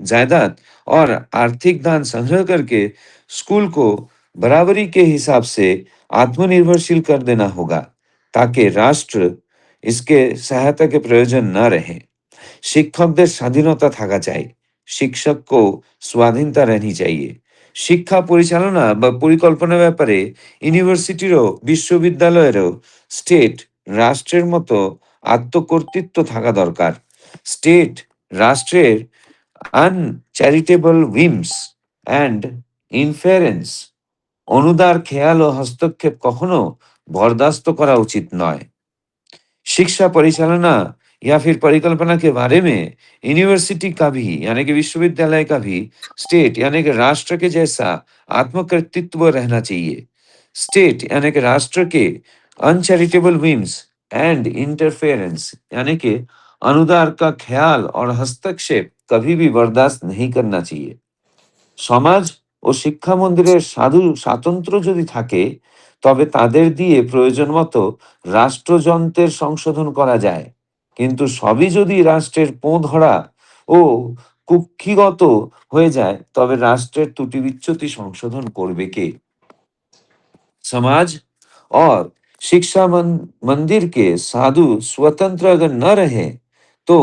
जायदाद और आर्थिक दान संग्रह करके स्कूल को बराबरी के हिसाब से आत्मनिर्भरशील कर देना होगा, ताकि राष्ट्र इसके सहायता के प्रयोजन न रहे। শিক্ষকদের স্বাধীনতা থাকা চাই। শিক্ষকও স্বাধীনতা रहनी चाहिए। শিক্ষা পরিচালনা বা পরিকল্পনার ব্যাপারে ইউনিভার্সিটিরও বিশ্ববিদ্যালয়েরও স্টেট রাষ্ট্রের মতো আত্মকর্তৃত্ব থাকা দরকার। স্টেট রাষ্ট্রের আনচ্যারিটেবল whims অ্যান্ড ইনফারেন্স অনুদার খেয়াল ও হস্তক্ষেপ কখনো বরদাস্ত করা উচিত নয়। शिक्षा परिचालना या फिर परिकल्पना के बारे में यूनिवर्सिटी का भी यानी कि विश्वविद्यालय का भी स्टेट यानी कि राष्ट्र के जैसा आत्मकर्तृत्व रहना चाहिए। स्टेट यानी कि राष्ट्र के अनचैरिटेबल whims एंड इंटरफेरेंस यानी कि अनुदार का ख्याल और हस्तक्षेप कभी भी बर्दाश्त नहीं करना चाहिए। সমাজ ও শিক্ষা মন্দিরের স্বাতন্ত্র্য যদি থাকে, তবে তাদের দিয়ে প্রয়োজন মতো রাষ্ট্রযন্ত্রের সংশোধন করা যায়। কিন্তু সবই যদি রাষ্ট্রের পোঁ-ধরা ও কুক্ষিগত হয়ে যায়, তবে রাষ্ট্রের ত্রুটি বিচ্যুতি সংশোধন করবে কে? समाज और शिक्षा मंदिर के साधु स्वतंत्र अगर न रहे, तो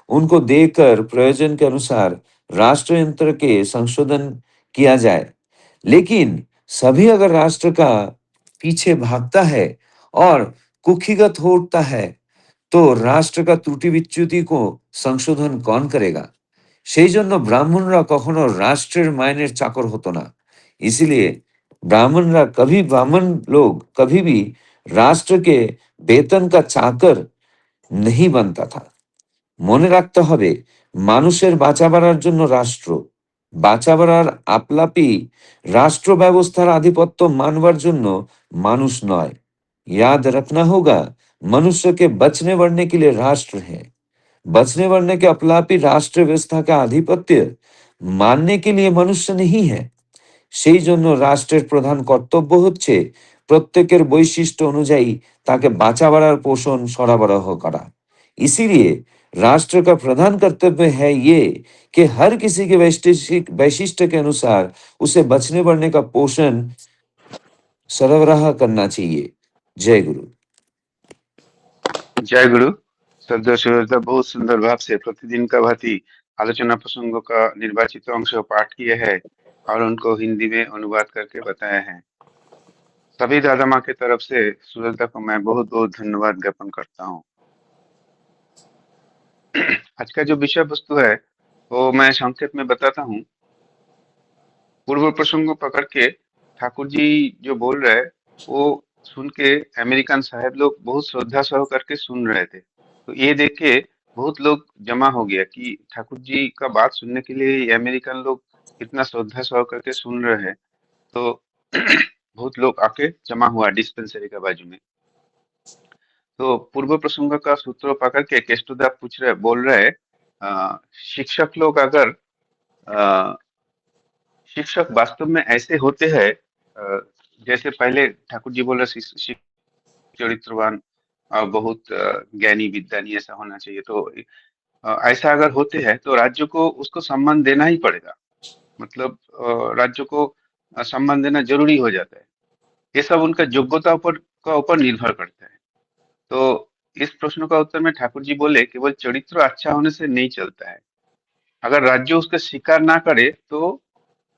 उनको देकर प्रयोजन के अनुसार राष्ट्र यंत्र के संशोधन किया जाए। लेकिन सभी अगर राष्ट्र का पीछे भागता है और कुक्षिगत हो उठता है, तो राष्ट्र का त्रुटि विच्युति को সংশোধন कौन करेगा? সেই জন্য ব্রাহ্মণরা কখনো রাষ্ট্রের মাইনের চাকর হতো না। इसीलिए ब्राह्मण लोग कभी भी राष्ट्र के वेतन का चाकर नहीं बनता था। মনে রাখতে হবে, মানুষের বাঁচা বাড়ার জন্য রাষ্ট্র, বাঁচা বাড়ার আপলাপি রাষ্ট্র ব্যবস্থার আধিপত্য মানবার জন্য মানুষ নয়। याद रखना होगा, मनुष्य के बचने बढ़ने के लिए राष्ट्र है। बचने बढ़ने के अपलापी राष्ट्र व्यवस्था का आधिपत्य मानने के लिए मनुष्य नहीं है। সেই জন্য রাষ্ট্রের প্রধান কর্তব্য হচ্ছে প্রত্যেকের বৈশিষ্ট্য অনুযায়ী তাকে বাঁচা বাড়ার পোষণ সরবরাহ করা। इसीलिए राष्ट्र का प्रधान कर्तव्य है ये कि हर किसी के वैशिष्ट्य के अनुसार उसे बचने बढ़ने का पोषण सरबराह करना चाहिए। जय गुरु। जय गुरु। श्रद्धेय सुहृद, बहुत सुंदर भाव से प्रतिदिन का भांति आलोचना प्रसंगों का निर्वाचित अंश पाठ किए हैं और उनको हिंदी में अनुवाद करके बताए हैं। सभी दादा माँ की तरफ से सुहृदा को मैं बहुत बहुत धन्यवाद ज्ञापन करता हूँ। आज का जो विषय वस्तु है वो मैं संक्षेप में बताता हूँ। पूर्व प्रसंग को पकड़ के ठाकुर जी जो बोल रहे वो सुन के अमेरिकन साहब लोग बहुत श्रद्धा सह करके सुन रहे थे। तो ये देख के बहुत लोग जमा हो गया कि ठाकुर जी का बात सुनने के लिए ये अमेरिकन लोग इतना श्रद्धा सह करके सुन रहे हैं। तो बहुत लोग आके जमा हुआ डिस्पेंसरी के बाजू में। तो पूर्व प्रसंग का सूत्र पकड़ के केष्टुदा बोल रहे शिक्षक लोग अगर अ, शिक्षक वास्तव में ऐसे होते हैं जैसे पहले ठाकुर जी बोल रहे चरित्रवान और बहुत ज्ञानी विद्वानी ऐसा होना चाहिए। तो ऐसा अगर होते हैं तो राज्य को उसको सम्मान देना ही पड़ेगा। मतलब राज्य को सम्मान देना जरूरी हो जाता है। ये सब उनका योग्यता ऊपर निर्भर करता है। तो इस प्रश्न का उत्तर में ठाकुर जी बोले केवल चरित्र अच्छा होने से नहीं चलता है। अगर राज्य उसका स्वीकार ना करे तो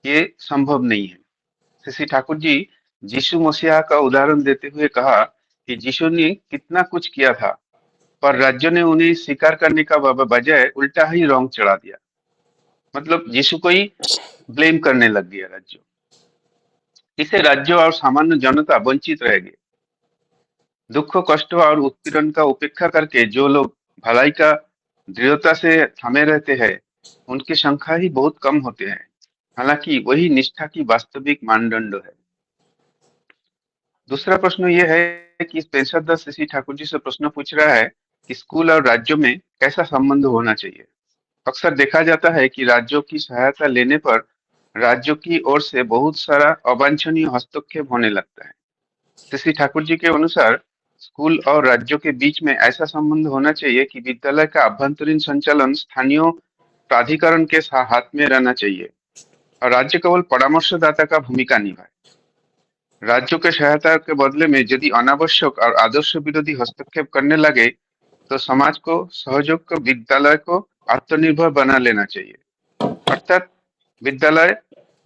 ये संभव नहीं है। श्री ठाकुर जी यीशु मसीहा का उदाहरण देते हुए कहा कि यीशु ने कितना कुछ किया था, पर राज्य ने उन्हें स्वीकार करने का बजाय उल्टा ही रॉन्ग चढ़ा दिया। मतलब यीशु को ही ब्लेम करने लग गया राज्य। इससे राज्य और सामान्य जनता वंचित रह गए। दुख, कष्ट और उत्पीड़न का उपेक्षा करके जो लोग भलाई का दृढ़ता से थामे रहते हैं, उनकी संख्या ही बहुत कम होते हैं। हालांकि वही निष्ठा की वास्तविक मानदंड है। दूसरा प्रश्न ये है कि पेशेदार शशि ठाकुर जी से प्रश्न पूछ रहा है कि स्कूल और राज्यों में कैसा संबंध होना चाहिए। अक्सर देखा जाता है कि राज्यों की सहायता लेने पर राज्यों की ओर से बहुत सारा अवांछनीय हस्तक्षेप होने लगता है। शशि ठाकुर जी के अनुसार स्कूल और राज्यों के बीच में ऐसा संबंध होना चाहिए कि विद्यालय का आभ्यंतरीण संचालन स्थानीय प्राधिकरण के हाथ में रहना चाहिए और राज्य केवल परामर्शदाता का भूमिका निभाए। राज्यों के सहायता के बदले में यदि अनावश्यक और आदर्श विरोधी हस्तक्षेप करने लगे तो समाज को सहयोग को विद्यालय को आत्मनिर्भर बना लेना चाहिए। अर्थात विद्यालय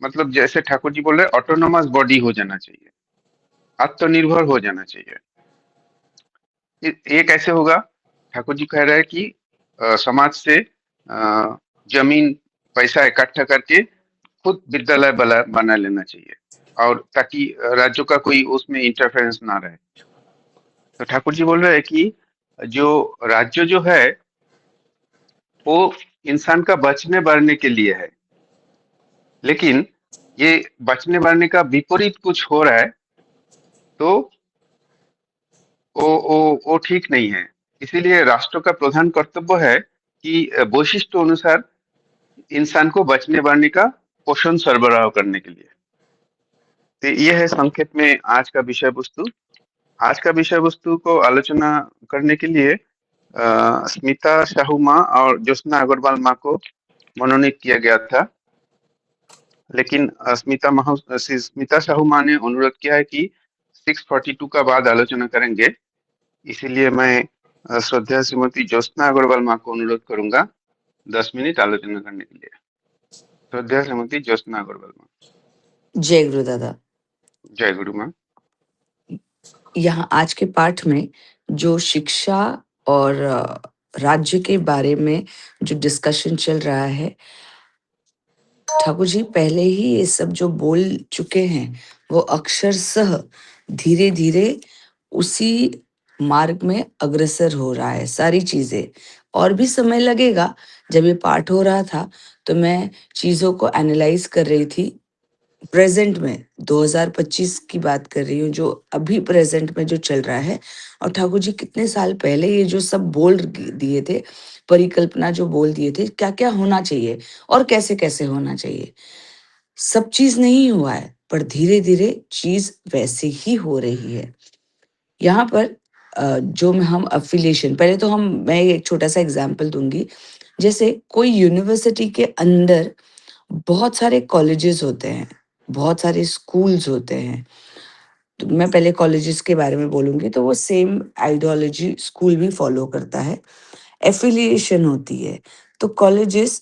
मतलब जैसे ठाकुर जी बोल रहे ऑटोनोमस बॉडी हो जाना चाहिए, आत्मनिर्भर हो जाना चाहिए। ये कैसे होगा? ठाकुर जी कह रहे हैं कि समाज से जमीन पैसा इकट्ठा करके खुद विद्यालय बना लेना चाहिए और ताकि राज्यों का कोई उसमें इंटरफेरेंस ना रहे। तो ठाकुर जी बोल रहे हैं कि जो राज्य जो है वो इंसान का बचने बढ़ने के लिए है, लेकिन ये बचने बढ़ने का विपरीत कुछ हो रहा है तो वो ठीक नहीं है। इसीलिए राष्ट्र का प्रधान कर्तव्य है कि वैशिष्ट अनुसार इंसान को बचने बढ़ने का पोषण सरबराह करने के लिए। तो ये है संक्षेप में आज का विषय वस्तु। आज का विषय वस्तु को आलोचना करने के लिए स्मिता साहू माँ और ज्योत्सना अग्रवाल माँ को मनोनीत किया गया था, लेकिन स्मिता साहू माँ ने अनुरोध किया है कि 6:42 का बाद आलोचना करेंगे। इसीलिए मैं श्रद्धा श्रीमती ज्योत्सना अग्रवाल माँ को अनुरोध करूंगा 10 मिनट आलोचना करने के लिए। श्रद्धा श्रीमती ज्योत्सना अग्रवाल माँ। जय गुरु दादा। जय गुरु माँ। यहाँ आज के पाठ में जो शिक्षा और राज्य के बारे में जो डिस्कशन चल रहा है, ठाकुर जी पहले ही ये सब जो बोल चुके हैं वो अक्षरशः धीरे धीरे उसी मार्ग में अग्रसर हो रहा है सारी चीजें। और भी समय लगेगा। जब ये पाठ हो रहा था तो मैं चीजों को एनालाइज कर रही थी। प्रेजेंट में 2025 की बात कर रही हूँ, जो अभी प्रेजेंट में जो चल रहा है। और ठाकुर जी कितने साल पहले ये जो सब बोल दिए थे, परिकल्पना जो बोल दिए थे, क्या क्या होना चाहिए और कैसे कैसे होना चाहिए, सब चीज नहीं हुआ है, पर धीरे धीरे चीज वैसे ही हो रही है। यहाँ पर जो हम अफिलिएशन, पहले तो मैं एक छोटा सा एग्जाम्पल दूंगी। जैसे कोई यूनिवर्सिटी के अंदर बहुत सारे कॉलेजेस होते हैं, बहुत सारे स्कूल्स होते हैं। तो मैं पहले कॉलेजेस के बारे में बोलूंगी, तो वो सेम आइडियोलॉजी स्कूल भी फॉलो करता है। एफिलिएशन होती है, तो कॉलेजेस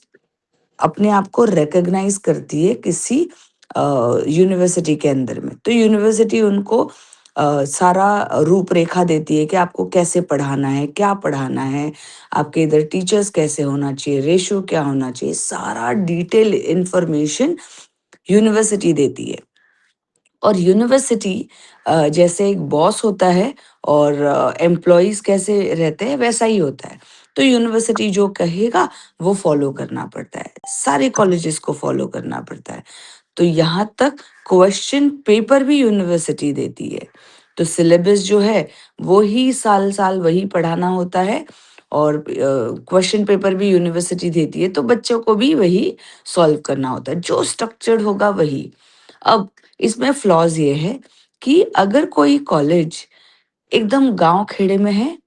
अपने आप को रिकॉग्नाइज करती है किसी यूनिवर्सिटी के अंदर में। तो यूनिवर्सिटी उनको सारा रूपरेखा देती है कि आपको कैसे पढ़ाना है, क्या पढ़ाना है, आपके इधर टीचर्स कैसे होना चाहिए, रेशियो क्या होना चाहिए, सारा डिटेल इंफॉर्मेशन यूनिवर्सिटी देती है। और यूनिवर्सिटी जैसे एक बॉस होता है और एम्प्लॉयज कैसे रहते हैं वैसा ही होता है। तो यूनिवर्सिटी जो कहेगा वो फॉलो करना पड़ता है, सारे कॉलेजेस को फॉलो करना पड़ता है। तो यहाँ तक क्वेश्चन पेपर भी यूनिवर्सिटी देती है। तो सिलेबस जो है वो ही साल साल वही पढ़ाना होता है और क्वेश्चन पेपर भी यूनिवर्सिटी देती है, तो बच्चों को भी वही सॉल्व करना होता है, जो स्ट्रक्चर्ड होगा वही। अब इसमें फ्लॉज ये है कि अगर कोई कॉलेज एकदम गांव खेड़े में है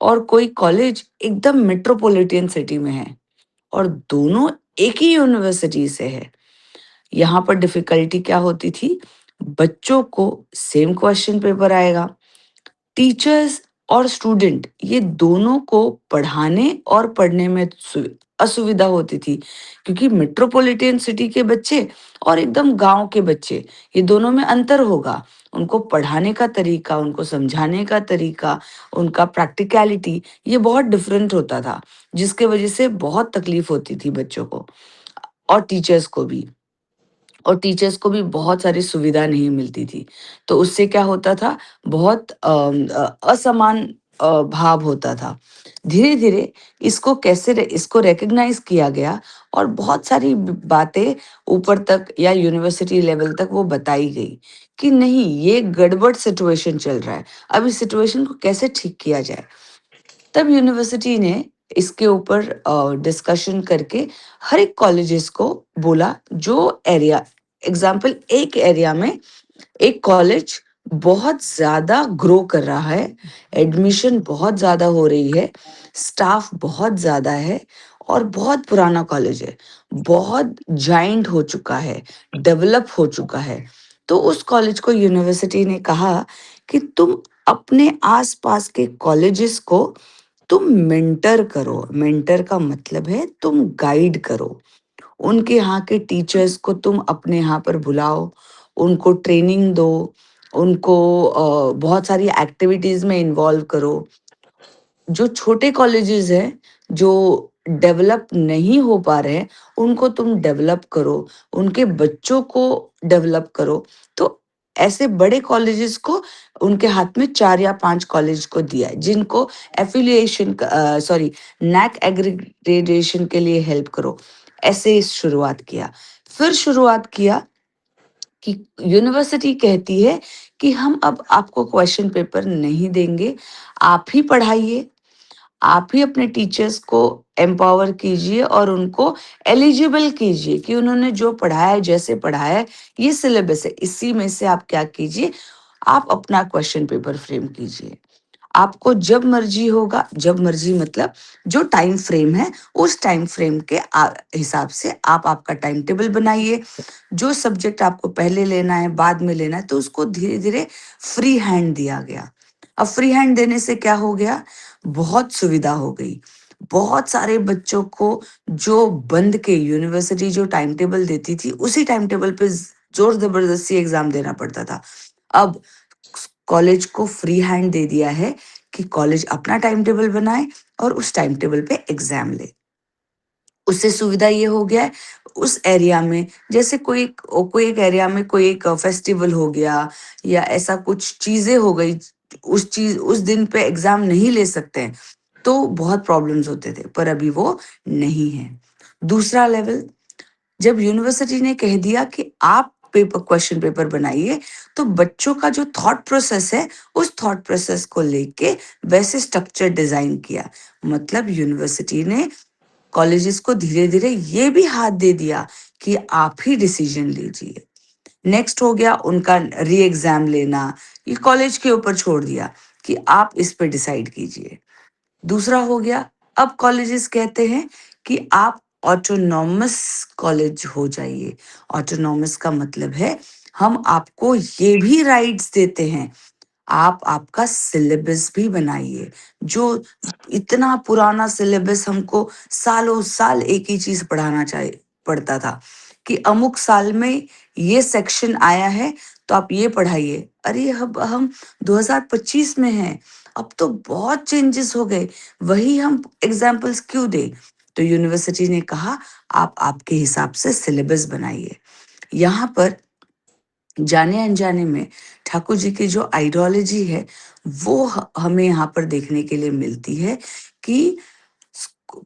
और कोई कॉलेज एकदम मेट्रोपॉलिटन सिटी में है और दोनों एक ही यूनिवर्सिटी से है, यहाँ पर डिफिकल्टी क्या होती थी? बच्चों को सेम क्वेश्चन पेपर आएगा, टीचर्स और स्टूडेंट ये दोनों को पढ़ाने और पढ़ने में असुविधा होती थी, क्योंकि मेट्रोपॉलिटन सिटी के बच्चे और एकदम गांव के बच्चे, ये दोनों में अंतर होगा। उनको पढ़ाने का तरीका, उनको समझाने का तरीका, उनका प्रैक्टिकलिटी ये बहुत डिफरेंट होता था, जिसके वजह से बहुत तकलीफ होती थी बच्चों को और टीचर्स को भी। और टीचर्स को भी बहुत सारी सुविधा नहीं मिलती थी। तो उससे क्या होता था, बहुत असमान भाव होता था। धीरे धीरे इसको रिकग्नाइज किया गया और बहुत सारी बातें ऊपर तक या यूनिवर्सिटी लेवल तक वो बताई गई कि नहीं, ये गड़बड़ सिचुएशन चल रहा है, अब इस सिचुएशन को कैसे ठीक किया जाए। तब यूनिवर्सिटी ने इसके ऊपर डिस्कशन करके हर एक कॉलेजेस को बोला, जो एरिया, एग्जाम्पल एक एरिया में एक कॉलेज बहुत ज्यादा ग्रो कर रहा है, एडमिशन बहुत ज्यादा हो रही है, स्टाफ बहुत ज्यादा है और बहुत पुराना कॉलेज है, बहुत जाइंट हो चुका है, डेवलप हो चुका है। तो उस कॉलेज को यूनिवर्सिटी ने कहा कि तुम अपने आसपास के कॉलेजेस को तुम मेंटर करो। मेंटर का मतलब है तुम गाइड करो। उनके यहाँ के टीचर्स को तुम अपने यहाँ पर बुलाओ, उनको ट्रेनिंग दो, उनको बहुत सारी एक्टिविटीज़ में इन्वॉल्व करो। जो छोटे कॉलेजेस हैं, जो डेवलप नहीं हो पा रहे हैं, उनको तुम डेवलप करो, उनके बच्चों को डेवलप करो। तो ऐसे बड़े कॉलेजेस को उनके हाथ में 4 या 5 कॉलेज को दिया है, जिनको एफिलिएशन सॉरी नैक एग्रीगेशन के लिए हेल्प करो। ऐसे शुरुआत किया। फिर शुरुआत किया कि यूनिवर्सिटी कहती है कि हम अब आपको क्वेश्चन पेपर नहीं देंगे, आप ही पढ़ाइए, आप ही अपने टीचर्स को एम्पावर कीजिए और उनको एलिजिबल कीजिए कि उन्होंने जो पढ़ाया है, जैसे पढ़ाया है, ये सिलेबस है, इसी में से आप क्या कीजिए, आप अपना क्वेश्चन पेपर फ्रेम कीजिए। आपको जब मर्जी होगा, जब मर्जी मतलब जो टाइम फ्रेम है, उस टाइम फ्रेम के हिसाब से आप आपका टाइम टेबल बनाइए। जो सब्जेक्ट आपको पहले लेना है, बाद में लेना है, तो उसको धीरे-धीरे फ्री हैंड दिया गया। अब फ्री हैंड देने से क्या हो गया? बहुत सुविधा हो गई। बहुत सारे बच्चों को जो बंद के यूनिवर्सिटी जो टाइम टेबल देती थी, उसी टाइम टेबल पे ज़ोर ज़बरदस्ती एग्ज़ाम देना पड़ता था। अब कॉलेज को फ्री हैंड दे दिया है कि कॉलेज अपना टाइम टेबल बनाए और उस टाइम टेबल पे एग्ज़ाम ले। उससे सुविधा ये हो गया है, उस एरिया में जैसे कोई एक एरिया में कोई एक फेस्टिवल हो गया या ऐसा कुछ चीजें हो गई, उस दिन पे एग्जाम नहीं ले सकते हैं, तो बहुत प्रॉब्लम्स होते थे, पर अभी वो नहीं है। दूसरा लेवल, जब यूनिवर्सिटी ने कह दिया कि आप पेपर क्वेश्चन पेपर बनाइए, तो बच्चों का जो थॉट प्रोसेस है, उस थॉट प्रोसेस को लेके वैसे स्ट्रक्चर डिजाइन किया। मतलब यूनिवर्सिटी ने कॉलेजेस को धीरे-धीरे ये भी हाथ दे दिया कि आप ही डिसीजन लीजिए। नेक्स्ट हो गया उनका री एग्जाम लेना, ये कॉलेज के ऊपर छोड़ दिया कि आप इस पे डिसाइड कीजिए। दूसरा हो गया, अब कॉलेजेस कहते हैं कि आप ऑटोनॉमस कॉलेज हो जाइए। ऑटोनॉमस का मतलब है हम आपको ये भी राइट्स देते हैं, आप आपका सिलेबस भी बनाइए। जो इतना पुराना सिलेबस हमको सालों साल एक ही चीज पढ़ाना चाहिए पड़ता था कि अमुक साल में ये सेक्शन आया है, तो आप ये पढ़ाइए। अरे अब हम 2025 में हैं, अब तो बहुत चेंजेस हो गए, वही हम एग्जाम्पल्स क्यों दें? तो यूनिवर्सिटी ने कहा आप आपके हिसाब से सिलेबस बनाइए। यहाँ पर जाने अनजाने में ठाकुर जी की जो आइडियोलॉजी है, वो हमें यहाँ पर देखने के लिए मिलती है कि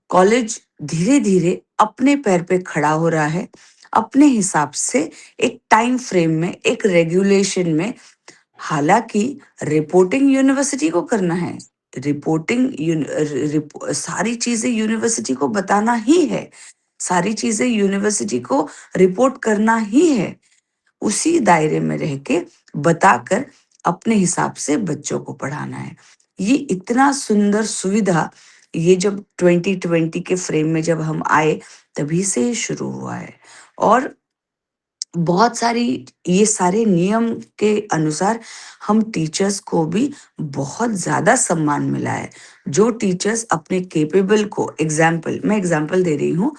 कॉलेज धीरे धीरे अपने पैर पे खड़ा हो रहा है, अपने हिसाब से, एक टाइम फ्रेम में, एक रेगुलेशन में। हालांकि रिपोर्टिंग यूनिवर्सिटी को करना है, रिपोर्टिंग सारी चीजें यूनिवर्सिटी को बताना ही है, सारी चीजें यूनिवर्सिटी को रिपोर्ट करना ही है। उसी दायरे में रह के बताकर अपने हिसाब से बच्चों को पढ़ाना है। ये इतना सुंदर सुविधा, ये जब 2020 के फ्रेम में जब हम आए, तभी से ये शुरू हुआ है। और बहुत सारी, ये सारे नियम के अनुसार हम टीचर्स को भी बहुत ज़्यादा सम्मान मिला है। जो टीचर्स अपने कैपेबल को, मैं एग्जांपल दे रही हूँ,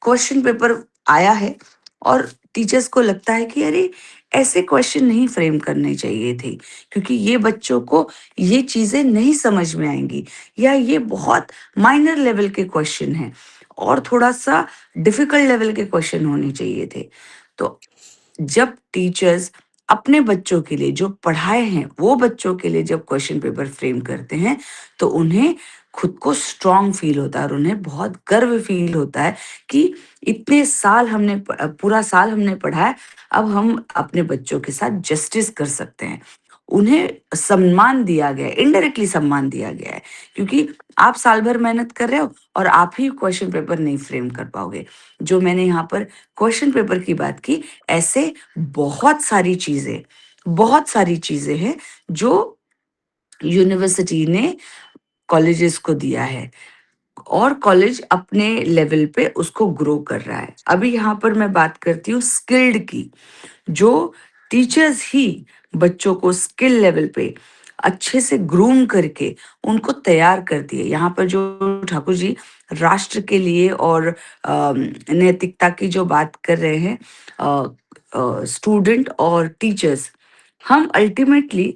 क्वेश्चन पेपर आया है और टीचर्स को लगता है कि अरे ऐसे क्वेश्चन नहीं फ्रेम करने चाहिए थे, क्योंकि ये बच्चों को ये चीज़ें नहीं समझ में आएंगी, या ये बहुत माइनर लेवल के क्वेश्चन हैं और थोड़ा सा डिफिकल्ट लेवल के क्वेश्चन होने चाहिए थे। तो जब टीचर्स अपने बच्चों के लिए जो पढ़ाए हैं, वो बच्चों के लिए जब क्वेश्चन पेपर फ्रेम करते हैं, तो उन्हें खुद को स्ट्रांग फील होता है और उन्हें बहुत गर्व फील होता है कि इतने साल हमने पूरा साल हमने पढ़ाया, अब हम अपने बच्चों के साथ जस्टिस कर सकते हैं। उन्हें सम्मान दिया गया है, इनडायरेक्टली सम्मान दिया गया है, क्योंकि आप साल भर मेहनत कर रहे हो और आप ही क्वेश्चन पेपर नहीं फ्रेम कर पाओगे। जो मैंने यहाँ पर क्वेश्चन पेपर की बात की, ऐसे बहुत सारी चीजें हैं जो यूनिवर्सिटी ने कॉलेजेस को दिया है। और कॉलेज अपने लेवल पे उसको ग्रो कर रहा है। अभी यहाँ पर मैं बात करती हूँ स्किल्ड की, जो टीचर्स ही बच्चों को स्किल लेवल पे अच्छे से ग्रूम करके उनको तैयार करती है। यहाँ पर जो ठाकुर जी राष्ट्र के लिए और नैतिकता की जो बात कर रहे हैं, स्टूडेंट और टीचर्स, हम अल्टीमेटली,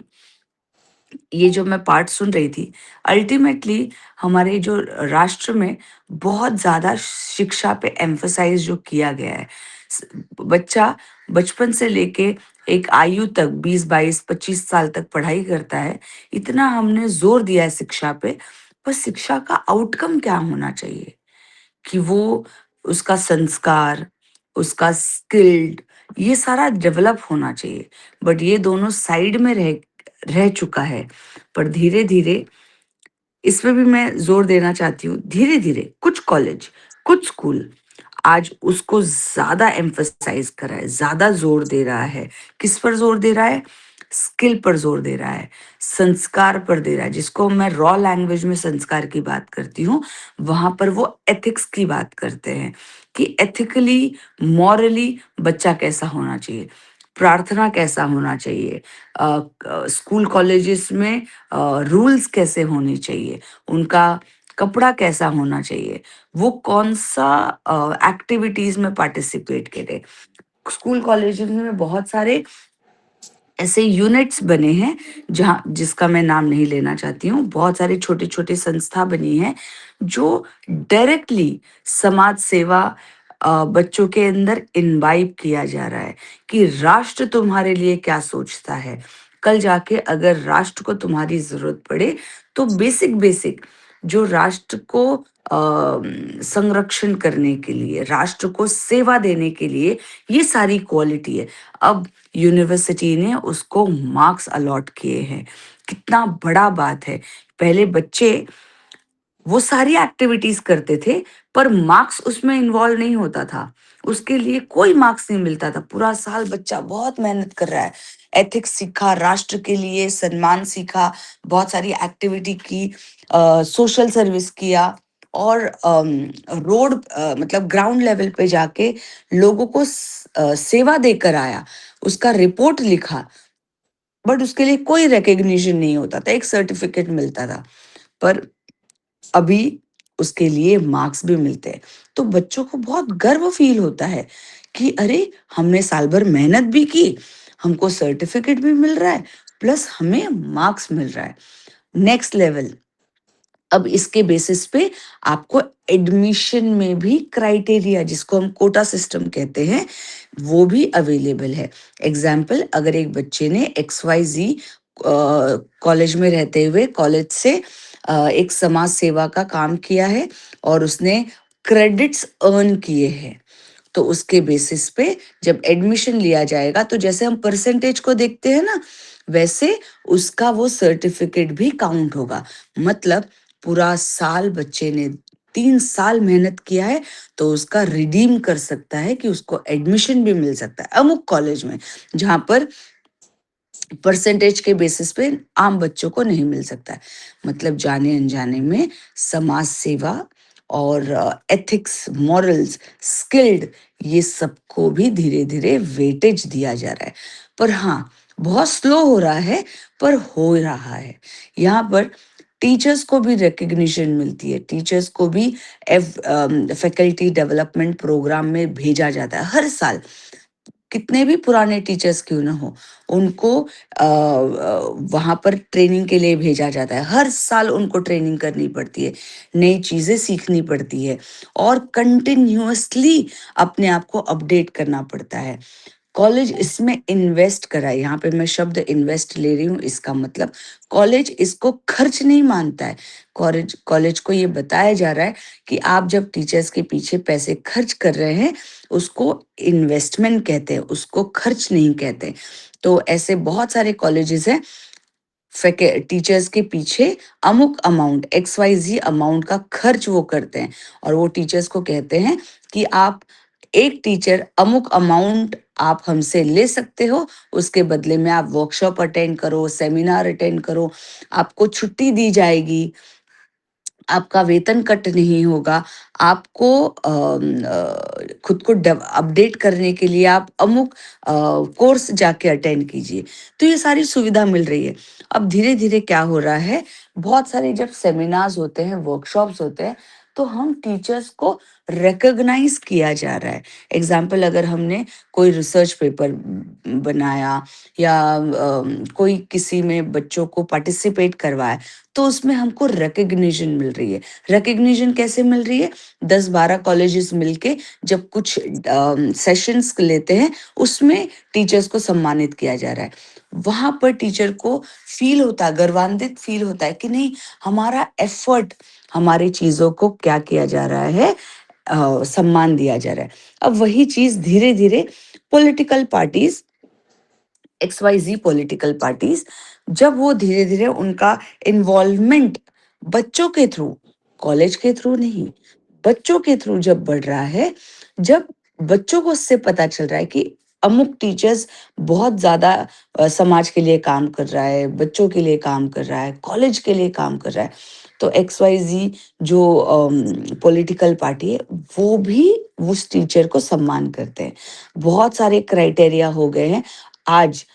ये जो मैं पार्ट सुन रही थी, अल्टीमेटली हमारे जो राष्ट्र में बहुत ज़्यादा शिक्षा पे एम्फसाइज़ जो किया गया है। स बच्चा बचपन से लेके एक आयु तक 20, 22, 25 साल तक पढ़ाई करता है। इतना हमने ज़ोर दिया है शिक्षा पे, पर शिक्षा का आउटकम क्या होना चाहिए? कि वो उसका संस्कार, उसका स्किल्ड, ये सारा डेवलप होना चाहिए। बट ये दोनों साइड में रह रह चुका है। पर धीरे-धीरे इस पे भी मैं ज़ोर देना चाहती हूँ, धीरे-धीरे कुछ कॉलेज, कुछ स्कूल आज उसको ज़्यादा एम्फसाइज़ कर रहा है, ज़्यादा ज़ोर दे रहा है। किस पर ज़ोर दे रहा है? स्किल पर ज़ोर दे रहा है, संस्कार पर दे रहा है, जिसको मैं रॉ लैंग्वेज में संस्कार की बात करती हूँ, वहाँ पर वो एथिक्स की बात करते हैं कि एथिकली, मॉरली बच्चा कैसा होना चाहिए, प्रार्थना कैसा होना चाहिए, स्कूल कॉलेजेस में रूल्स कैसे होने चाहिए, उनका कपड़ा कैसा होना चाहिए, वो कौन-सा एक्टिविटीज़ में पार्टिसिपेट करे। स्कूल कॉलेजेस में बहुत सारे ऐसे यूनिट्स बने हैं, जहाँ जिसका मैं नाम नहीं लेना चाहती हूँ। बहुत सारी छोटी-छोटी संस्था बनी है, जो डायरेक्टली समाज सेवा बच्चों के अंदर इम्बाइब किया जा रहा है कि राष्ट्र तुम्हारे लिए क्या सोचता है। कल जाके अगर राष्ट्र को तुम्हारी ज़रूरत पड़े, तो बेसिक-बेसिक जो राष्ट्र को संरक्षण करने के लिए, राष्ट्र को सेवा देने के लिए, ये सारी क्वालिटी है। अब यूनिवर्सिटी ने उसको मार्क्स अलॉट किए हैं। कितना बड़ा बात है। पहले बच्चे वो सारी एक्टिविटीज़ करते थे, पर मार्क्स उसमें इन्वॉल्व नहीं होता था। उसके लिए कोई मार्क्स नहीं मिलता था। पूरा साल बच्चा बहुत मेहनत कर रहा है। एथिक्स सीखा, राष्ट्र के लिए सम्मान सीखा, बहुत सारी एक्टिविटी की, सोशल सर्विस किया और रोड मतलब ग्राउंड लेवल पे जाके लोगों को सेवा देकर आया। उसका रिपोर्ट लिखा, बट उसके लिए कोई रिकॉग्निशन नहीं होता था, एक सर्टिफिकेट मिलता था। पर अभी उसके लिए मार्क्स भी मिलते हैं। तो बच्चों को बहुत गर्व फ़ील होता है कि अरे! हमने साल भर मेहनत भी की, हमको सर्टिफिकेट भी मिल रहा है, प्लस हमें मार्क्स मिल रहा है। नेक्स्ट लेवल, अब इसके बेसिस पे आपको एडमिशन में भी क्राइटेरिया, जिसको हम कोटा सिस्टम कहते हैं, वो भी अवेलेबल है। एग्ज़ाम्पल, अगर एक बच्चे ने XYZ कॉलेज में रहते हुए कॉलेज से एक समाज सेवा का काम किया है और उसने क्रेडिट्स अर्न किए हैं, तो उसके बेसिस पे जब एडमिशन लिया जाएगा, तो जैसे हम परसेंटेज को देखते हैं ना, वैसे उसका वो सर्टिफिकेट भी काउंट होगा। मतलब पूरा साल बच्चे ने 3 साल मेहनत किया है, तो उसका रिडीम कर सकता है कि उसको एडमिशन भी मिल सकता है अमुक कॉलेज में, जहाँ पर परसेंटेज के बेसिस पे आम बच्चों को नहीं मिल सकता है। मतलब जाने-अनजाने में समाज सेवा और एथिक्स, मॉरल्स, स्किल्ड, ये सबको भी धीरे-धीरे वेटेज दिया जा रहा है। पर हाँ, बहुत स्लो हो रहा है, पर हो रहा है। यहाँ पर टीचर्स को भी रिकॉग्निशन मिलती है, टीचर्स को भी फैकल्टी डेवलपमेंट प्रोग्राम में भेजा जाता है हर साल। कितने भी पुराने टीचर्स क्यों ना हो, उनको वहाँ पर ट्रेनिंग के लिए भेजा जाता है। हर साल उनको ट्रेनिंग करनी पड़ती है, नई चीज़ें सीखनी पड़ती है और कंटिन्यूअसली अपने आप को अपडेट करना पड़ता है। कॉलेज इसमें इन्वेस्ट करा है, यहाँ पे मैं शब्द इन्वेस्ट ले रही हूँ, इसका मतलब कॉलेज इसको खर्च नहीं मानता है। कॉलेज कॉलेज को ये बताया जा रहा है कि आप जब टीचर्स के पीछे पैसे खर्च कर रहे हैं, उसको इन्वेस्टमेंट कहते हैं, उसको खर्च नहीं कहते। तो ऐसे बहुत सारे कॉलेजेस हैं, टीचर्स के पीछे अमुक अमाउंट, XYZ अमाउंट का खर्च वो करते हैं और वो टीचर्स को कहते हैं कि आप एक टीचर अमुक अमाउंट आप हमसे ले सकते हो, उसके बदले में आप वर्कशॉप अटेंड करो, सेमिनार अटेंड करो, आपको छुट्टी दी जाएगी। आपका वेतन कट नहीं होगा, आपको खुद को अपडेट करने के लिए आप अमुक कोर्स जाके अटेंड कीजिए। तो ये सारी सुविधा मिल रही है। अब धीरे-धीरे क्या हो रहा है, बहुत सारे जब सेमिनार्स होते हैं, वर्कशॉप्स होते हैं, तो हम टीचर्स को रिकॉग्नाइज़ किया जा रहा है। एग्ज़ाम्पल अगर हमने कोई रिसर्च पेपर बनाया या कोई किसी में बच्चों को पार्टिसिपेट करवाया, तो उसमें हमको रिकॉग्निशन मिल रही है। रिकॉग्निशन कैसे मिल रही है? 10-12 कॉलेजेस मिलके जब कुछ सेशंस लेते हैं, उसमें टीचर्स को सम्मानित किया जा रहा है। वहाँ पर टीचर को फ़ील होता है, गर्वान्वित फ़ील होता है कि नहीं, हमारा एफ़र्ट, हमारी चीज़ों को क्या किया जा रहा है, सम्मान दिया जा रहा है। अब वही चीज़ धीरे-धीरे political parties, XYZ political parties, जब वो धीरे-धीरे उनका इन्वॉल्वमेंट बच्चों के थ्रू, कॉलेज के थ्रू नहीं, बच्चों के थ्रू जब बढ़ रहा है, जब बच्चों को उससे पता चल रहा है कि अमुक टीचर्स बहुत ज़्यादा समाज के लिए काम कर रहा है, बच्चों के लिए काम कर रहा है, कॉलेज के लिए काम कर रहा है, तो XYZ जो पॉलिटिकल पार्टी है, वो भी उस टीचर को सम्मान करते हैं। बहुत सारे क्राइटेरिया हो गए हैं। आज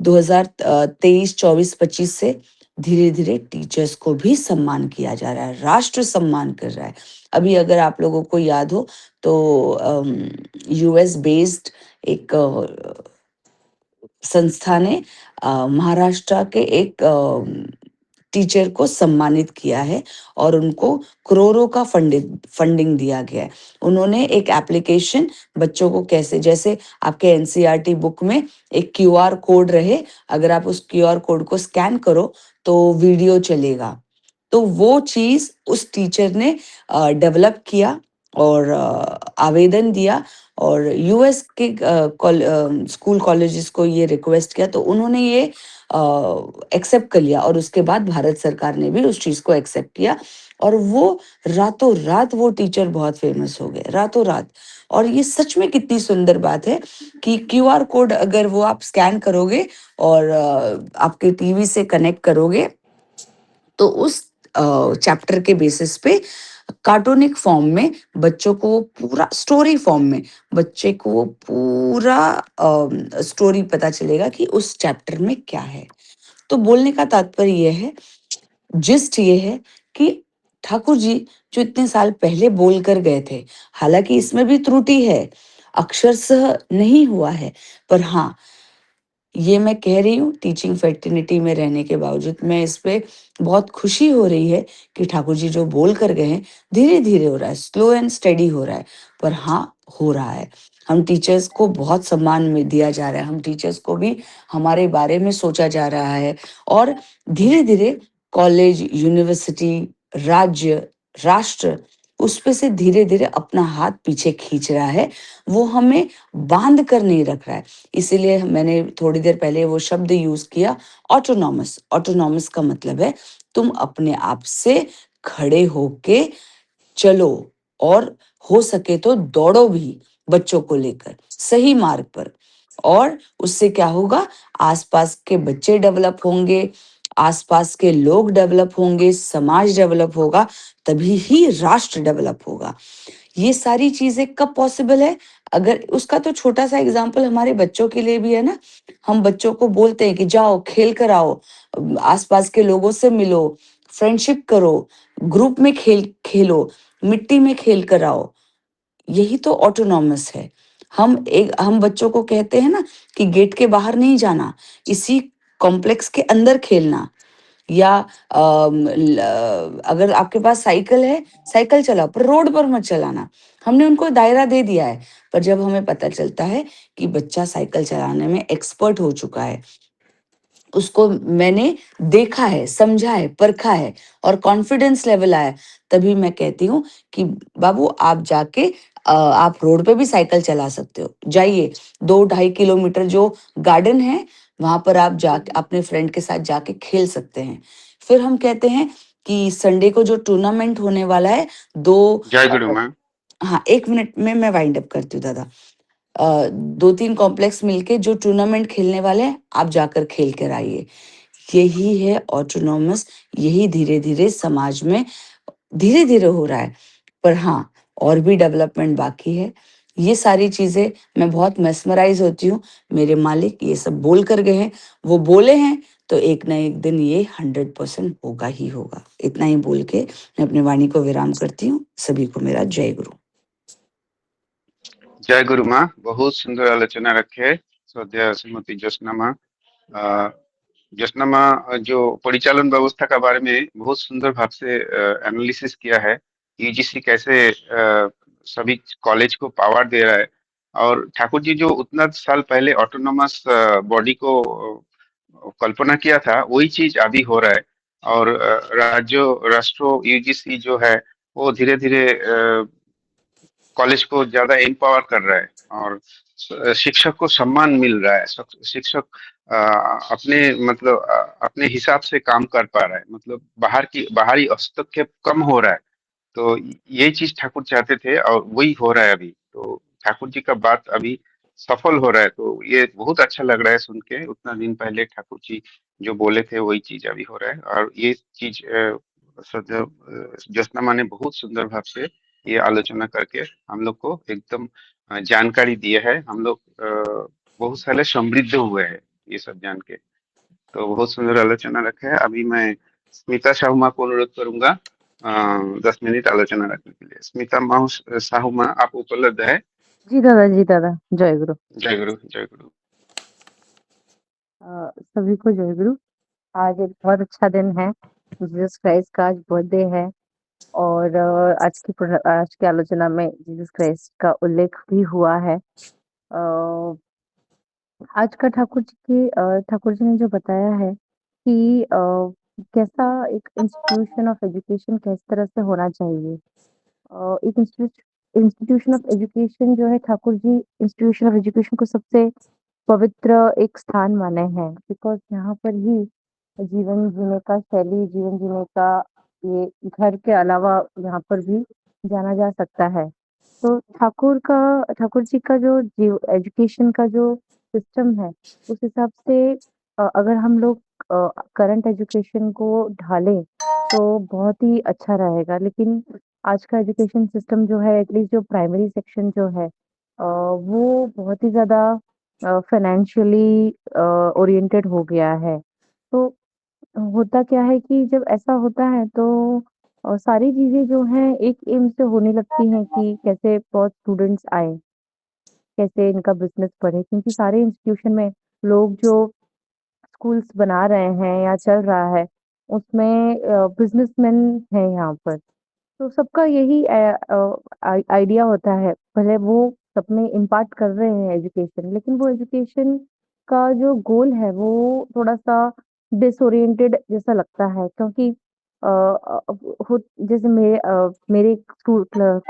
2023, 24, 25 से धीरे-धीरे टीचर्स को भी सम्मान किया जा रहा है, राष्ट्र सम्मान कर रहा है। अभी अगर आप लोगों को याद हो तो यूएस बेस्ड एक संस्था ने महाराष्ट्र के एक टीचर को सम्मानित किया है और उनको करोड़ों का फंडिंग दिया गया है। उन्होंने एक एप्लीकेशन बच्चों को कैसे, जैसे आपके एनसीईआरटी बुक में एक क्यूआर कोड रहे, अगर आप उस क्यूआर कोड को स्कैन करो तो वीडियो चलेगा। तो वो चीज़ उस टीचर ने डेवलप किया और आवेदन दिया और यूएस के स्कूल कॉलेजेस को ये रिक्वेस्ट किया, तो उन्होंने ये एक्सेप्ट कर लिया और उसके बाद भारत सरकार ने भी उस चीज़ को एक्सेप्ट किया और वो रातों रात वो टीचर बहुत फेमस हो गए, रातों रात। और ये सच में कितनी सुंदर बात है कि क्यूआर कोड अगर वो आप स्कैन करोगे और आपके टीवी से कनेक्ट करोगे, तो उस चैप्टर के बेसिस पे कार्टूनिक फॉर्म में बच्चों को वो पूरा स्टोरी फॉर्म में बच्चे को वो पूरा स्टोरी पता चलेगा कि उस चैप्टर में क्या है। तो बोलने का तात्पर्य ये है, जिस्ट ये है कि ठाकुर जी जो इतने साल पहले बोल कर गए थे, हालांकि इसमें भी त्रुटि है, अक्षरशः नहीं हुआ है, पर हाँ, ये मैं कह रही हूँ टीचिंग फैटर्निटी में रहने के बावजूद मैं इस पे बहुत खुशी हो रही है कि ठाकुर जी जो बोल कर गए हैं, धीरे-धीरे हो रहा है, स्लो एंड स्टेडी हो रहा है, पर हाँ, हो रहा है। हम टीचर्स को बहुत सम्मान में दिया जा रहा है, हम टीचर्स को भी हमारे बारे में सोचा जा रहा है और धीरे-धीरे कॉलेज, यूनिवर्सिटी, राज्य, राष्ट्र उस पे से धीरे-धीरे अपना हाथ पीछे खींच रहा है, वो हमें बाँध कर नहीं रख रहा है। इसीलिए मैंने थोड़ी देर पहले वो शब्द यूज किया, ऑटोनॉमस। ऑटोनॉमस का मतलब है तुम अपने आप से खड़े होके चलो और हो सके तो दौड़ो भी बच्चों को लेकर सही मार्ग पर। और उससे क्या होगा, आसपास के बच्चे डेवलप होंगे, आसपास के लोग डेवलप होंगे, समाज डेवलप होगा, तभी ही राष्ट्र डेवलप होगा। ये सारी चीज़ें कब पॉसिबल है? अगर उसका तो छोटा-सा एग्ज़ाम्पल हमारे बच्चों के लिए भी है ना, हम बच्चों को बोलते हैं कि जाओ खेल कर आओ, आस-पास के लोगों से मिलो, फ्रेंडशिप करो, ग्रुप में खेलो, मिट्टी में खेल कर आओ। यही तो ऑटोनॉमस है। हम बच्चों को कहते हैं ना कि गेट के बाहर नहीं जाना, इसी कॉम्प्लेक्स के अंदर खेलना। या अगर आपके पास साइकिल है, साइकिल चलाओ पर रोड पर मत चलाना। हमने उनको दायरा दे दिया है, पर जब हमें पता चलता है कि बच्चा साइकिल चलाने में एक्सपर्ट हो चुका है, उसको मैंने देखा है, समझा है, परखा है और कॉन्फिडेंस लेवल आया, तभी मैं कहती हूँ कि बाबू आप जाके आप रोड पे भी साइकिल चला सकते हो। जाइए 2 ढाई किलोमीटर जो गार्डन है, वहाँ पर आप जाके अपने फ्रेंड के साथ जाके खेल सकते हैं। फिर हम कहते हैं कि संडे को जो टूर्नामेंट होने वाला है, 2 जय गुरु मैम। हाँ, 1 मिनट में मैं वाइंड अप करती हूँ दादा। 2-3 कॉम्प्लेक्स मिलके जो टूर्नामेंट खेलने वाले हैं, आप जाकर खेल कर आइए। यही है ऑटोनॉमस, यही धीरे-धीरे समाज में धीरे-धीरे हो रहा है। पर हाँ, और भी डेवलपमेंट बाकी है। ये सारी चीज़ें मैं बहुत मेस्मराइज़ होती हूँ, मेरे मालिक ये सब बोल कर गए हैं, वो बोले हैं तो एक ना एक दिन ये 100% होगा ही होगा। इतना ही बोल के मैं अपनी वाणी को विराम करती हूँ। सभी को मेरा जय गुरु। जय गुरु माँ, बहुत सुंदर आलोचना रखे श्रद्धेय श्रीमती ज्योत्सना माँ। अ, ज्योत्सना माँ जो परिचालन व्यवस्था का बारे में बहुत सुंदर भाव से एनालिसिस किया है, यूजीसी कैसे सभी कॉलेज को पावर दे रहा है, और ठाकुर जी जो उतना साल पहले ऑटोनोमस बॉडी को कल्पना किया था, वही चीज अभी हो रहा है। और राज्यों राष्ट्रों यूजीसी जो है वो धीरे धीरे कॉलेज को ज्यादा एम्पावर कर रहा है, और शिक्षक को सम्मान मिल रहा है। शिक्षक अपने मतलब अपने हिसाब से काम कर पा रहा है, मतलब बाहरी हस्तक्षेप कम हो रहा है। तो ये चीज ठाकुर चाहते थे और वही हो रहा है अभी। तो ठाकुर जी का बात अभी सफल हो रहा है, तो ये बहुत अच्छा लग रहा है सुन के। उतना दिन पहले ठाकुर जी जो बोले थे वही चीज अभी हो रहा है, और ये चीज ज्योत्सना माँ ने बहुत सुंदर भाव से ये आलोचना करके हम लोग को एकदम जानकारी दिया है। हम लोग बहुत सारे समृद्ध हुए हैं ये सब जान के। तो बहुत सुंदर आलोचना रखा है। अभी मैं स्मिता साहू माँ को अनुरोध करूंगा 10 मिनट आलोचना रखने के लिए। स्मिता माँ साहू माँ, आप उपलब्ध है? जी दादा, जय गुरु। जय गुरु, जय गुरु। सभी को जय गुरु। आज एक बहुत अच्छा दिन है, जीसस क्राइस्ट का आज बर्थडे है, और आज की आलोचना में जीसस क्राइस्ट का उल्लेख भी हुआ है। आज का ठाकुर जी ने जो बताया है कि कैसा एक इंस्टीट्यूशन ऑफ एजुकेशन किस तरह से होना चाहिए। एक इंस्टीट्यूशन ऑफ एजुकेशन जो है, Thakur ji institution of education को सबसे पवित्र एक स्थान माने हैं, बिकॉज यहाँ पर ही जीवन जीने का ये घर के अलावा यहाँ पर भी जाना जा सकता है। तो ठाकुर जी का जो एजुकेशन का जो सिस्टम है, उस हिसाब से अगर हम लोग करंट एजुकेशन को ढालें तो बहुत ही अच्छा रहेगा। लेकिन आज का एजुकेशन सिस्टम जो है, एटलीस्ट जो प्राइमरी सेक्शन जो है, वो बहुत ही ज़्यादा फाइनेंशियली ओरिएंटेड हो गया है। तो होता क्या है कि जब ऐसा होता है तो सारी चीज़ें जो हैं एक एम से होने लगती हैं कि कैसे बहुत स्टूडेंट्स आए, कैसे इनका बिज़नेस बढ़े, क्योंकि सारे इंस्टीट्यूशन में लोग जो स्कूल्स बना रहे हैं या चल रहा है, उसमें बिज़नेसमैन हैं यहाँ पर। तो सबका यही आइडिया होता है, भले वो सब में इम्पार्ट कर रहे हैं एजुकेशन, लेकिन वो एजुकेशन का जो गोल है वो थोड़ा-सा डिसोरिएंटेड जैसा लगता है, क्योंकि जैसे मेरे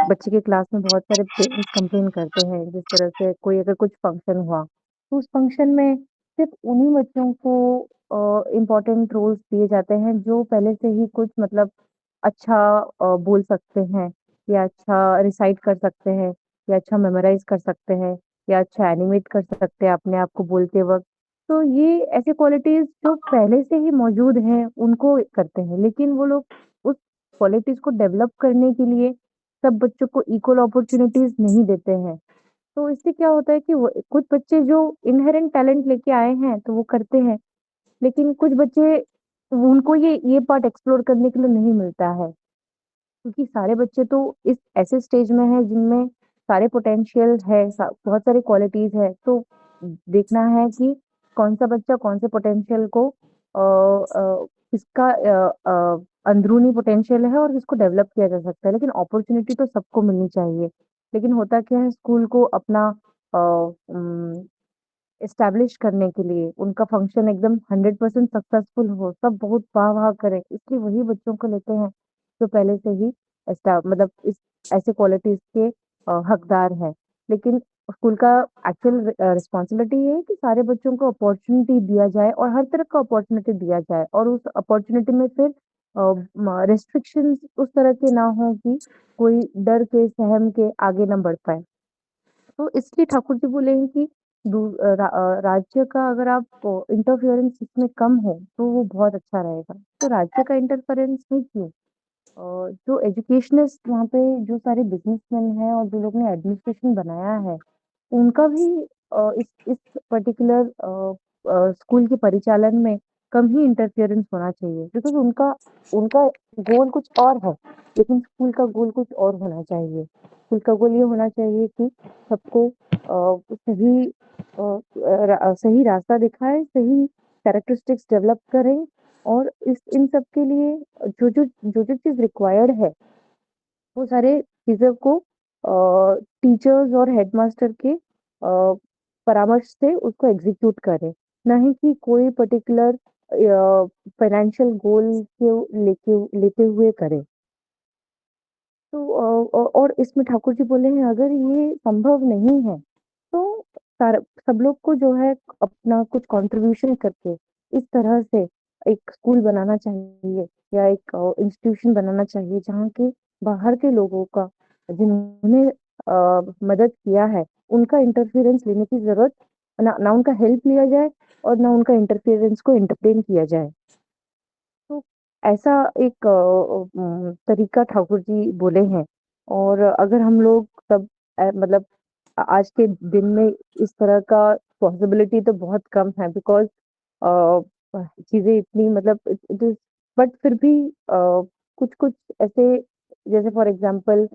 बच्चे के क्लास में बहुत सारे पेरेंट्स कंप्लेन करते हैं, जिस तरह से कोई अगर कुछ फंक्शन हुआ, तो उस फंक्शन में सिर्फ उन्हीं बच्चों को इम्पोर्टेंट रोल्स दिए जाते हैं जो पहले से ही कुछ मतलब अच्छा बोल सकते हैं, या अच्छा रिसाइट कर सकते हैं, या अच्छा मेमोराइज़ कर सकते हैं, या अच्छा एनिमेट कर सकते हैं अपने आप को बोलते वक़्त। तो ये ऐसी क्वालिटीज़ जो पहले से ही मौजूद हैं, उनको करते हैं, लेकिन वो लोग उस क्वालिटीज़ को डेवलप करने के लिए सब बच्चों को इक्वल अपॉर्च्युनिटीज़ नहीं देते हैं। तो इससे क्या होता है कि वो कुछ बच्चे जो इन्हेरेंट टैलेंट लेके आए हैं, तो वो करते हैं, लेकिन कुछ बच्चे उनको ये पार्ट एक्सप्लोर करने के लिए नहीं मिलता है। क्योंकि सारे बच्चे तो इस ऐसे स्टेज में हैं जिनमें सारे पोटेंशियल है, बहुत सारी क्वालिटीज है। तो देखना है कि कौन सा बच्चा कौन से पोटेंशियल को किसका अंदरूनी पोटेंशियल है और इसको डेवलप किया जा सकता है, लेकिन अपॉर्चुनिटी तो सबको मिलनी चाहिए। लेकिन होता क्या है, स्कूल को अपना एस्टैब्लिश करने के लिए उनका फंक्शन एकदम 100% सक्सेसफुल हो, सब बहुत वाह-वाह करें, इसलिए वही बच्चों को लेते हैं, जो पहले से ही मतलब इस ऐसे क्वालिटीज़ के हकदार हैं। लेकिन स्कूल का एक्चुअल रिस्पॉन्सिबिलिटी ये है कि सारे बच्चों को अपॉर्च्युनिटी दिया जाए और हर तरह का अपॉर्च्युनिटी दिया जाए, और उस अपॉर्च्युनिटी में फिर रिस्ट्रिक्शंस उस तरह के ना हों कि कोई डर के, सहम के आगे ना बढ़ पाए। तो इसलिए ठाकुर जी बोले हैं कि राज्य का अगर आप इंटरफेरेंस इसमें कम हो तो वो बहुत अच्छा रहेगा। तो राज्य का इंटरफेरेंस नहीं क्यों? जो एजुकेशनिस्ट वहाँ पे जो सारे बिज़नेसमैन हैं और जो लोग ने एडमिनिस्ट्रेशन बनाया है, उनका भी इस पर्टिकुलर स्कूल के परिचालन में कम ही इंटरफेरेंस होना चाहिए, बिकॉज़ उनका उनका गोल कुछ और है, लेकिन स्कूल का गोल कुछ और होना चाहिए। स्कूल का गोल ये होना चाहिए कि सबको सही रास्ता दिखाएँ, सही कैरेक्टरिस्टिक्स डेवलप करें और इन सब के लिए जो चीज़ रिक्वायर्ड है, वो सारे चीज़ों को टीचर्स और हेडमास्टर के परामर्श से उसको एग्जीक्यूट करें, ना ही कि कोई पर्टिकुलर फाइनेंशियल गोल के लेते हुए करें। तो और इसमें ठाकुर जी बोले हैं अगर ये संभव नहीं है, तो सब लोग को जो है अपना कुछ कंट्रीब्यूशन करके इस तरह से एक स्कूल बनाना चाहिए या एक इंस्टीट्यूशन बनाना चाहिए जहाँ के बाहर के लोगों का जिन्होंने मदद किया है उनका इंटरफेरेंस लेने की जरूरत ना उनका हेल्प लिया जाए और ना उनका इंटरफेरेंस को एंटरटेन किया जाए। तो ऐसा एक तरीका ठाकुर जी बोले हैं और अगर हम लोग सब मतलब आज के दिन में इस तरह का पॉसिबिलिटी तो बहुत कम है बिकॉज़ चीज़ें इतनी मतलब इट इज़ बट फिर भी कुछ-कुछ ऐसे जैसे फॉर एग्ज़ाम्पल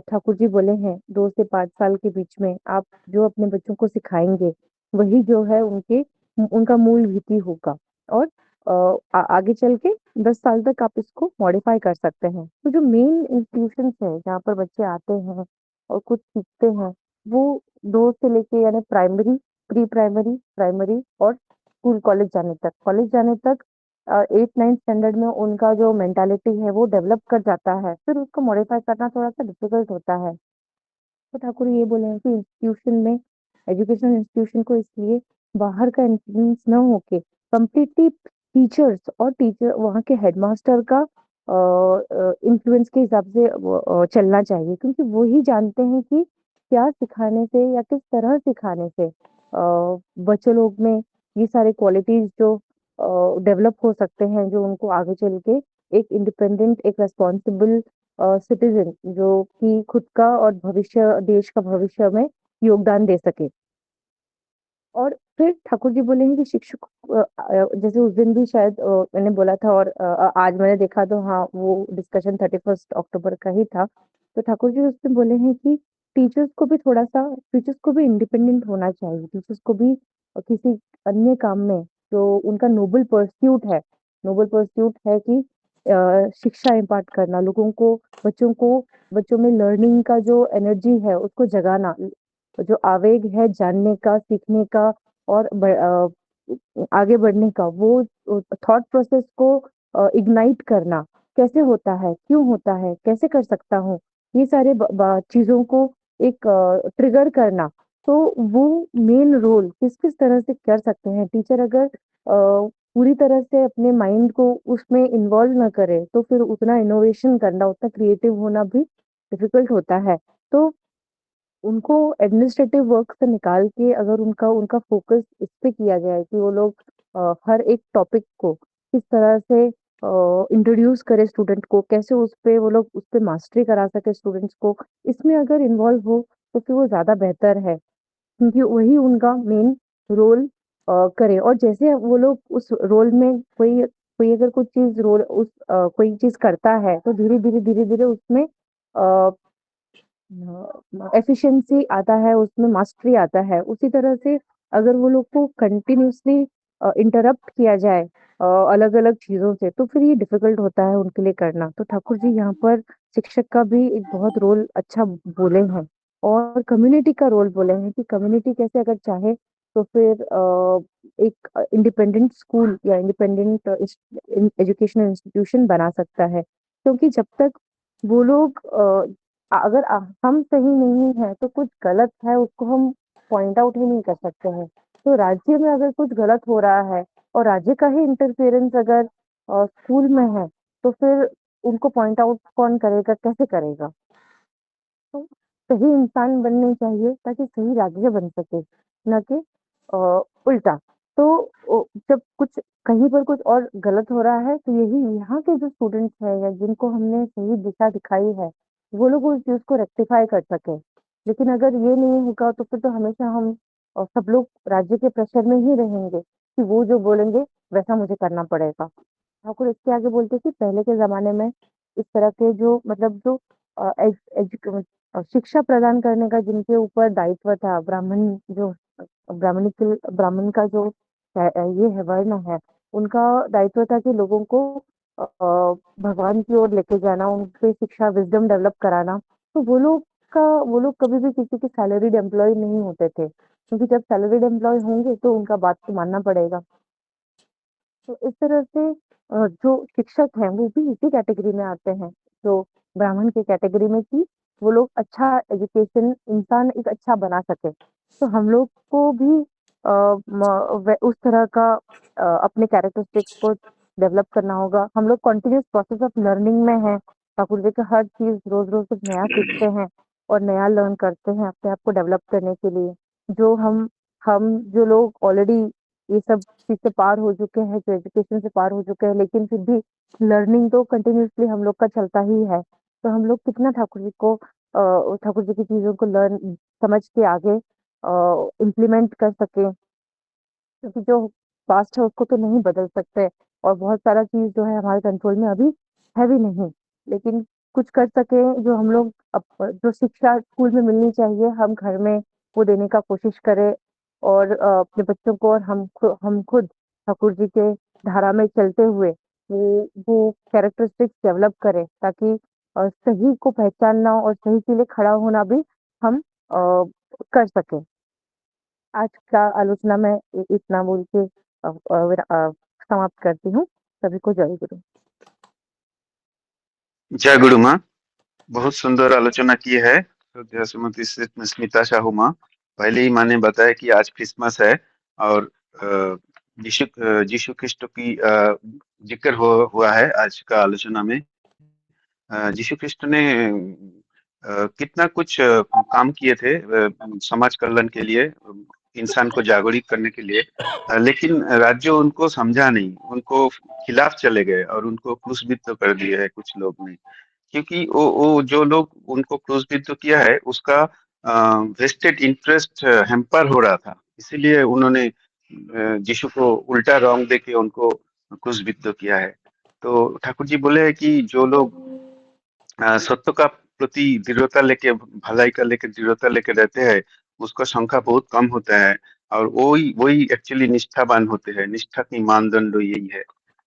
ठाकुर जी बोले हैं 2 से 5 साल के बीच में आप जो अपने बच्चों को सिखाएँगे, वही जो है उनका मूल वीति होगा और आगे चल के 10 साल तक आप इसको मॉडिफ़ाई कर सकते हैं। तो जो मेन इंस्टीट्यूशंस हैं, जहाँ पर बच्चे आते हैं और कुछ सीखते हैं, वो 2 से लेके यानी प्राइमरी, प्री प्राइमरी, प्राइमरी और स्कूल कॉलेज जाने तक। कॉलेज जाने तक 8th-9th स्टैंडर्ड में उनका जो मेंटालिटी है, वो डेवलप कर जाता है। फिर उसको मॉडिफ़ाई करना थोड़ा-सा डिफ़िकल्ट होता है। तो ठाकुर ये बोले हैं कि इंस्टीट्यूशन में एजुकेशनल इंस्टीट्यूशन को इसलिए बाहर का इन्फ्लुएंस ना होके कंप्लीटली टीचर्स और टीचर वहाँ के हेडमास्टर का इन्फ्लुएंस के हिसाब से चलना चाहिए क्योंकि वो ही जानते हैं कि क्या सिखाने से या किस तरह सिखाने से बच्चे लोग में ये सारे क्वालिटीज जो डेवलप हो सकते हैं जो उनको आगे चल के एक इंडिपेंडेंट एक रेस्पॉन्सिबल सिटीजन जो कि खुद का और भविष्य देश का भविष्य में योगदान दे सके। और फिर ठाकुर जी बोले हैं कि शिक्षक जैसे उस दिन भी शायद मैंने बोला था और आज मैंने देखा तो हाँ, वो डिस्कशन 31st अक्टूबर का ही था। तो ठाकुर जी उस दिन बोले हैं कि टीचर्स को भी इंडिपेंडेंट होना चाहिए। टीचर्स को भी किसी अन्य काम में जो उनका नोबल परस्यूट है कि शिक्षा इम्पार्ट करना, बच्चों में लर्निंग का जो एनर्जी है उसको जगाना, जो आवेग है जानने का, सीखने का और आगे बढ़ने का वो थॉट प्रोसेस को इग्नाइट करना कैसे होता है, क्यों होता है, कैसे कर सकता हूँ, ये सारे चीजों को एक ट्रिगर करना। तो वो मेन रोल किस किस तरह से कर सकते हैं टीचर अगर पूरी तरह से अपने माइंड को उसमें इन्वॉल्व ना करे तो फिर उतना इनोवेशन करना उतना क्रिएटिव होना भी डिफिकल्ट होता है। तो उनको एडमिनिस्ट्रेटिव वर्क से निकाल के अगर उनका उनका फ़ोकस इस पे किया जाए कि वो लोग हर एक टॉपिक को किस तरह से इंट्रोड्यूस करें स्टूडेंट को, कैसे वो लोग उस पे मास्टरी करा सकें स्टूडेंट्स को, इसमें अगर इन्वॉल्व हो, तो फिर वो ज़्यादा बेहतर है। क्योंकि वही उनका मेन रोल करे और जैसे वो लोग उस रोल में कोई अगर कुछ चीज़ कोई चीज़ करता है, तो धीरे-धीरे उसमें अ एफिशिएंसी आता है, उसमें मास्टरी आता है। उसी तरह से अगर वो लोग को कंटिन्यूअसली इंटरप्ट किया जाए अलग-अलग चीज़ों से, तो फिर ये डिफ़िकल्ट होता है उनके लिए करना। तो ठाकुर जी यहाँ पर शिक्षक का भी एक बहुत रोल अच्छा बोले हैं और कम्युनिटी का रोल बोले हैं कि कम्युनिटी कैसे अगर चाहे, तो फिर एक इंडिपेंडेंट स्कूल या इंडिपेंडेंट एजुकेशनल इंस्टीट्यूशन बना सकता है। क्योंकि जब तक वो लोग अगर हम सही नहीं हैं, तो कुछ गलत है उसको हम पॉइंट आउट ही नहीं कर सकते हैं। तो राज्य में अगर कुछ गलत हो रहा है और राज्य का ही इंटरफेरेंस अगर स्कूल में है, तो फिर उनको पॉइंट आउट कौन करेगा, कैसे करेगा? तो सही इंसान बनने चाहिए ताकि सही राज्य बन सके, ना कि उल्टा। तो जब कुछ कहीं पर कुछ और गलत हो रहा है, तो यही यहाँ के जो स्टूडेंट्स हैं या जिनको हमने सही दिशा दिखाई है, वो लोग उस चीज़ को रेक्टिफ़ाई कर सकें। लेकिन अगर ये नहीं होगा तो फिर तो हमेशा हम सब लोग राज्य के प्रेशर में ही रहेंगे कि वो जो बोलेंगे वैसा मुझे करना पड़ेगा। ठाकुर इसके आगे बोलते कि पहले के ज़माने में इस तरह के जो मतलब जो शिक्षा प्रदान करने का जिनके ऊपर दायित्व था, ब्राह्मण का जो ये है वर्ण है, उनका दायित्व था कि लोगों को भगवान की ओर लेके जाना, उनसे शिक्षा विज़डम डेवलप कराना। तो वो लोग कभी भी किसी के सैलरीड एम्प्लॉयी नहीं होते थे, क्योंकि जब सैलरीड एम्प्लॉयी होंगे तो उनका बात तो मानना पड़ेगा। तो इस तरह से जो शिक्षक हैं वो भी इसी कैटेगरी में आते हैं, जो ब्राह्मण की कैटेगरी में कि वो लोग अच्छा एजुकेशन इंसान एक अच्छा बना सके। तो हम लोग को भी उस तरह का अपने कैरेक्टरिस्टिक्स को डेवलप करना होगा। हम लोग कंटिन्यूस प्रोसेस ऑफ लर्निंग में हैं। ठाकुर जी का हर चीज़ रोज़-रोज़ कुछ नया सीखते हैं और नया लर्न करते हैं अपने आप को डेवलप करने के लिए। जो हम जो लोग ऑलरेडी ये सब चीज़ से पार हो चुके हैं, जो एजुकेशन से पार हो चुके हैं, लेकिन फिर भी लर्निंग तो कंटिन्यूअसली हम लोग का चलता ही है। तो हम लोग कितना ठाकुर जी की चीज़ों को समझ के आगे इम्प्लीमेंट कर सकें, क्योंकि जो पास्ट है उसको तो नहीं बदल सकते और बहुत सारा चीज़ जो है हमारे कंट्रोल में अभी है भी नहीं। लेकिन कुछ कर सकें जो हम लोग जो शिक्षा स्कूल में मिलनी चाहिए, हम घर में वो देने का कोशिश करें और अपने बच्चों को और हम खुद ठाकुर जी के धारा में चलते हुए वो कैरेक्टरिस्टिक्स डेवलप करें, ताकि सही को पहचानना और सही के लिए खड़ा होना भी हम कर सकें। आज का आलोचना मैं इतना बोल के समाप्त करती हूँ। सभी को जय गुरु। जय गुरु माँ। बहुत सुंदर आलोचना की है श्रद्धेय श्रीमती स्मिता साहू माँ। पहले ही माँ ने बताया कि आज क्रिसमस है और यीशु ख्रिस्ट की जिक्र हुआ है आज का आलोचना में। यीशु ख्रिस्ट ने कितना कुछ काम किए थे समाज कल्याण के लिए, इंसान को जागरूक करने के लिए, लेकिन राज्य उनको समझा नहीं, उनको खिलाफ चले गए और उनको क्रूसबिद्ध तो कर दिया है कुछ लोग ने। क्योंकि वो जो लोग उनको क्रूसबिद्ध किया है उसका वेस्टेड इंटरेस्ट हैम्पर हो रहा था, इसीलिए उन्होंने यीशु को उल्टा रंग देके उनको क्रूसबिद्ध किया है। तो ठाकुर जी बोले हैं कि जो लोग सत्य का प्रति दृढ़ता लेके, भलाई का लेके दृढ़ता लेके रहते हैं, उसका संख्या बहुत कम होता है और वही वही एक्चुअली निष्ठावान होते हैं। निष्ठा की मानदंड यही है।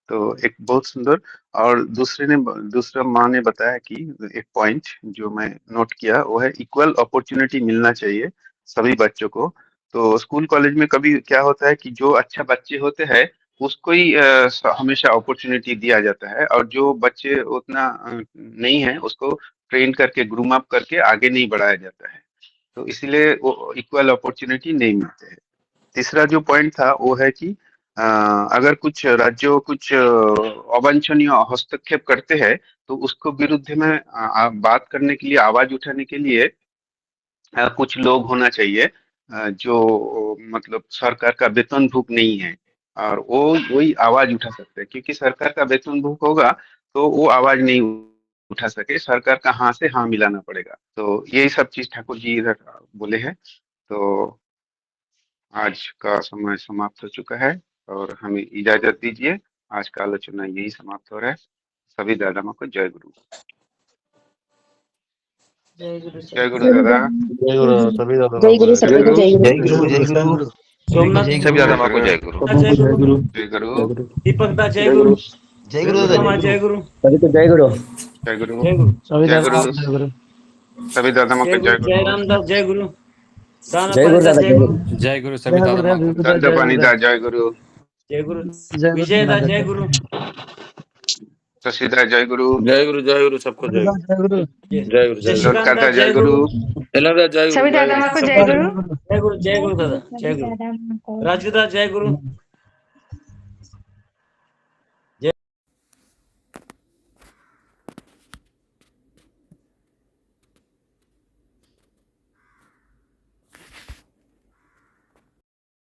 तो एक बहुत सुंदर। और दूसरा माँ ने बताया कि एक पॉइंट जो मैं नोट किया वो है इक्वल अपॉर्चुनिटी मिलना चाहिए सभी बच्चों को। तो स्कूल कॉलेज में कभी क्या होता है कि जो अच्छा बच्चे होते हैं उसको ही हमेशा अपॉर्चुनिटी दिया जाता है और जो बच्चे उतना नहीं है उसको ट्रेन करके ग्रूम अप करके आगे नहीं बढ़ाया जाता है। तो इसीलिए वो इक्वल अपॉर्चुनिटी नहीं मिलते हैं। तीसरा जो पॉइंट था वो है कि अगर कुछ राज्यों कुछ अवांछनीय हस्तक्षेप करते हैं तो उसको विरुद्ध में बात करने के लिए, आवाज उठाने के लिए कुछ लोग होना चाहिए जो मतलब सरकार का वेतन भूख नहीं है और वो वही आवाज उठा सकते हैं। क्योंकि सरकार का वेतन भूख होगा तो वो आवाज नहीं उठा सके, सरकार का हाँ से हाँ मिलाना पड़ेगा। तो यही सब चीज ठाकुर जी इधर बोले हैं। तो आज का समय समाप्त हो चुका है और हमें इजाजत दीजिए। आज का आलोचना यही समाप्त हो रहा है। सभी दादा माँ को जय गुरु। जय गुरु दादा। जय गुरु सभी दादा जय गुरु माँ सबको जय गुरु। जय गुरु जय गुरु सोमनाथ सभी दादा माँ को जय गुरु। जय गुरु जय गुरु। दीपक दा जय गुरु। जय गुरु दादा मामा जय गुरु। सभी को जय गुरु। जय गुरु। जय गुरु। सभी जय दादा गुरु। जय गुरु। सभी दादा माँ जय को गुरु। जय जय गुरु। रामदास जय गुरु। दाना जय गुरु पानी दास दादा जय जय गुरु। गुरु। जय गुरु सभी दादा माँ को। दंड पानी दा जय गुरु। जय गुरु। जय गुरु विजय दा जय गुरु। शशिदा जय गुरु। जय गुरु सबको जय गुरु। जय गुरु जय गुरु जय गुरु। शशिकांत दा लोटकाता जय जय गुरु। गुरु। एलर जय गुरु। सभी दादा माँ को जय गुरु। जय गुरु। जय गुरु दादा जय गुरु। राजू दा जय गुरु।